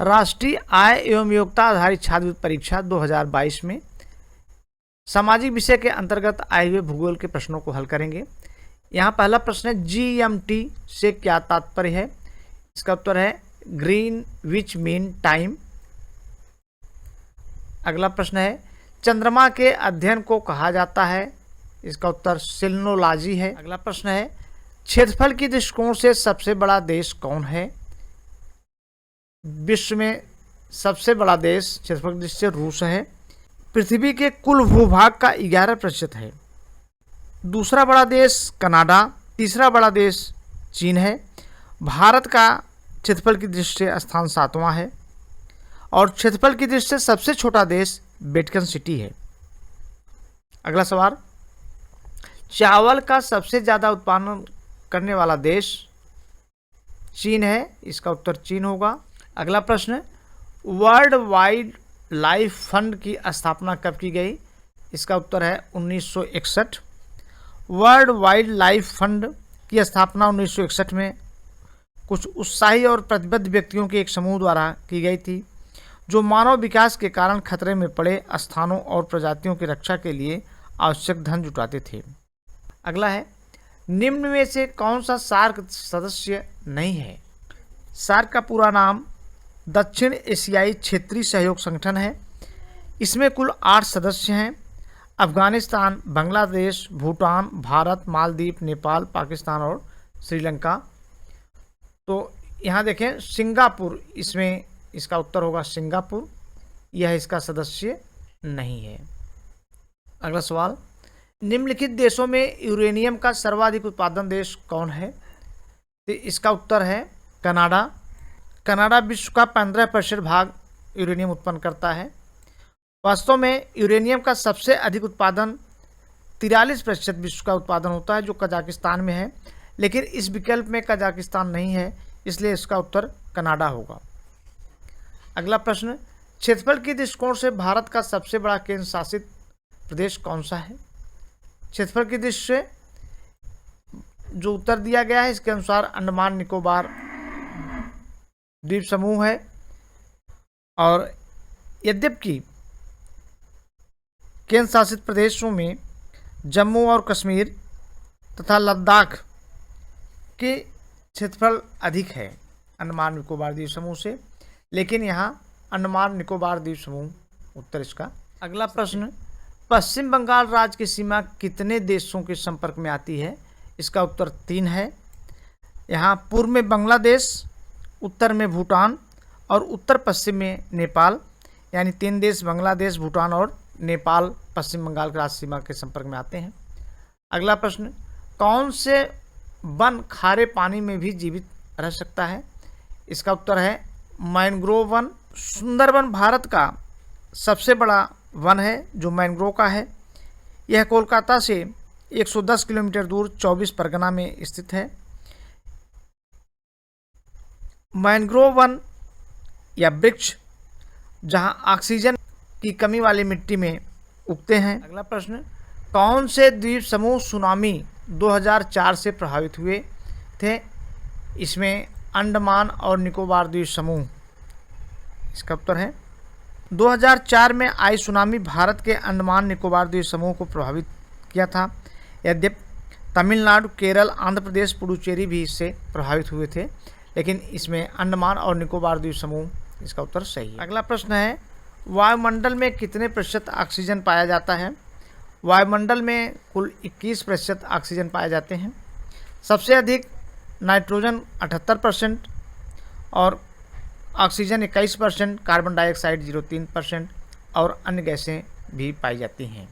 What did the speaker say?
राष्ट्रीय आय एवं योग्यता आधारित छात्रवृत्ति परीक्षा 2022 में सामाजिक विषय के अंतर्गत आए हुए भूगोल के प्रश्नों को हल करेंगे। यहाँ पहला प्रश्न है, GMT से क्या तात्पर्य है? इसका उत्तर है ग्रीन विच मीन टाइम। अगला प्रश्न है, चंद्रमा के अध्ययन को कहा जाता है? इसका उत्तर सेलेनोलॉजी है। अगला प्रश्न है, क्षेत्रफल की दृष्टिकोण से सबसे बड़ा देश कौन है? विश्व में सबसे बड़ा देश क्षेत्रफल की दृष्टि से रूस है। पृथ्वी के कुल भूभाग का 11% है। दूसरा बड़ा देश कनाडा, तीसरा बड़ा देश चीन है। भारत का क्षेत्रफल की दृष्टि से स्थान 7वां है और क्षेत्रफल की दृष्टि से सबसे छोटा देश वेटिकन सिटी है। अगला सवाल, चावल का सबसे ज़्यादा उत्पादन करने वाला देश चीन है। इसका उत्तर चीन होगा। अगला प्रश्न, वर्ल्ड वाइड लाइफ फंड की स्थापना कब की गई? इसका उत्तर है 1961। वर्ल्ड वाइड लाइफ फंड की स्थापना 1961 में कुछ उत्साही और प्रतिबद्ध व्यक्तियों के एक समूह द्वारा की गई थी, जो मानव विकास के कारण खतरे में पड़े स्थानों और प्रजातियों की रक्षा के लिए आवश्यक धन जुटाते थे। अगला है, निम्न में से कौन सा सार्क सदस्य नहीं है? सार्क का पूरा नाम दक्षिण एशियाई क्षेत्रीय सहयोग संगठन है। इसमें कुल 8 सदस्य हैं। अफगानिस्तान, बांग्लादेश, भूटान, भारत, मालदीव, नेपाल, पाकिस्तान और श्रीलंका। तो यहाँ देखें सिंगापुर, इसमें इसका उत्तर होगा सिंगापुर, यह इसका सदस्य नहीं है। अगला सवाल, निम्नलिखित देशों में यूरेनियम का सर्वाधिक उत्पादन देश कौन है? तो इसका उत्तर है कनाडा। कनाडा विश्व का 15% भाग यूरेनियम उत्पन्न करता है। वास्तव में यूरेनियम का सबसे अधिक उत्पादन 43% विश्व का उत्पादन होता है, जो कजाकिस्तान में है, लेकिन इस विकल्प में कजाकिस्तान नहीं है, इसलिए इसका उत्तर कनाडा होगा। अगला प्रश्न, क्षेत्रफल की दृष्टिकोण से भारत का सबसे बड़ा केंद्र शासित प्रदेश कौन सा है? क्षेत्रफल की दृष्टि से जो उत्तर दिया गया है इसके अनुसार अंडमान निकोबार द्वीप समूह है, और यद्यपि केंद्र शासित प्रदेशों में जम्मू और कश्मीर तथा लद्दाख के क्षेत्रफल अधिक है अंडमान निकोबार द्वीप समूह से, लेकिन यहाँ अंडमान निकोबार द्वीप समूह उत्तर इसका। अगला प्रश्न, पश्चिम बंगाल राज्य की सीमा कितने देशों के संपर्क में आती है? इसका उत्तर 3 है। यहाँ पूर्व में बांग्लादेश, उत्तर में भूटान और उत्तर पश्चिम में नेपाल, यानी 3 देश बांग्लादेश, भूटान और नेपाल पश्चिम बंगाल की राज्य सीमा के संपर्क में आते हैं। अगला प्रश्न, कौन से वन खारे पानी में भी जीवित रह सकता है? इसका उत्तर है मैंग्रोव वन। सुंदरवन भारत का सबसे बड़ा वन है जो मैंग्रोव का है। यह कोलकाता से 110 किलोमीटर दूर 24 परगना में स्थित है। मैंग्रोव वन या वृक्ष जहां ऑक्सीजन की कमी वाली मिट्टी में उगते हैं। अगला प्रश्न, कौन से द्वीप समूह सुनामी 2004 से प्रभावित हुए थे? इसमें अंडमान और निकोबार द्वीप समूह इसका उत्तर है। 2004 में आई सुनामी भारत के अंडमान निकोबार द्वीप समूह को प्रभावित किया था। यद्यपि तमिलनाडु, केरल, आंध्र प्रदेश, पुडुचेरी भी इससे प्रभावित हुए थे, लेकिन इसमें अंडमान और निकोबार द्वीप समूह इसका उत्तर सही है। अगला प्रश्न है, वायुमंडल में कितने प्रतिशत ऑक्सीजन पाया जाता है? वायुमंडल में कुल 21% ऑक्सीजन पाए जाते हैं। सबसे अधिक नाइट्रोजन 78% और ऑक्सीजन 21%, कार्बन डाइऑक्साइड 0.3% और अन्य गैसें भी पाई जाती हैं।